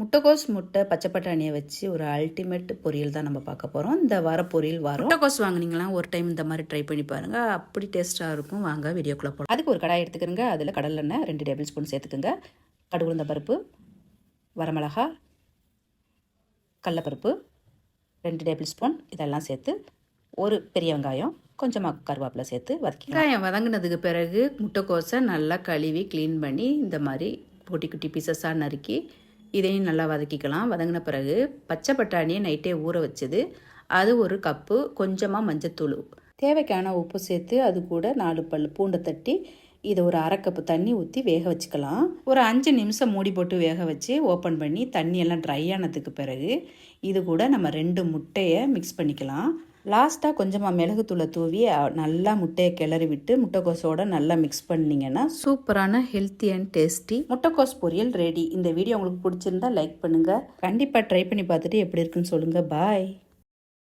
முட்டைக்கோஸ் முட்டை பச்சை பட்டாணியை வச்சு ஒரு அல்டிமேட் பொரியல் தான் நம்ம பார்க்க போகிறோம். இந்த வார பொரியல் வாரம். முட்டைக்கோஸ் வாங்கினீங்களா ஒரு டைம் இந்த மாதிரி ட்ரை பண்ணி பாருங்கள், அப்படி டேஸ்ட்டாக இருக்கும். வாங்க வீடியோக்குள்ளே போகலாம். அதுக்கு ஒரு கடாய் எடுத்துக்கிறங்க. அதில் கடலெண்ணெய் 2 டேபிள் ஸ்பூன் சேர்த்துக்குங்க. கடுகு உளுந்த பருப்பு, வரமிளகா, கடலப்பருப்பு 2 டேபிள் ஸ்பூன் இதெல்லாம் சேர்த்து ஒரு பெரிய வெங்காயம் கொஞ்சமாக கருவேப்பிலை சேர்த்து வதக்கி வெங்காயம் வதங்கினதுக்கு பிறகு முட்டைக்கோஸை நல்லா கழுவி க்ளீன் பண்ணி இந்த மாதிரி குட்டி குட்டி பீசஸாக நறுக்கி இதையும் நல்லா வதக்கிக்கலாம். வதங்கின பிறகு பச்சை பட்டாணியை நைட்டே ஊற வச்சது, அது ஒரு கப்பு, கொஞ்சமாக மஞ்சத்தூள், தேவைக்கான உப்பு சேர்த்து அது கூட 4 பல் பூண்டை தட்டி இதை ஒரு அரை கப்பு தண்ணி ஊற்றி வேக வச்சுக்கலாம். ஒரு 5 நிமிஷம் மூடி போட்டு வேக வச்சு ஓப்பன் பண்ணி தண்ணியெல்லாம் ட்ரை ஆனதுக்கு பிறகு இது கூட நம்ம 2 முட்டையை மிக்ஸ் பண்ணிக்கலாம். லாஸ்ட்டாக கொஞ்சமாக மிளகுத்தூளை தூவி நல்லா முட்டையை கிளறி விட்டு முட்டைக்கோஸோடு நல்லா மிக்ஸ் பண்ணிங்கன்னா சூப்பரான ஹெல்த்தி அண்ட் டேஸ்டி முட்டைக்கோஸ் பொரியல் ரெடி. இந்த வீடியோ உங்களுக்கு பிடிச்சிருந்தா லைக் பண்ணுங்கள். கண்டிப்பாக ட்ரை பண்ணி பார்த்துட்டு எப்படி இருக்குன்னு சொல்லுங்கள். பாய்.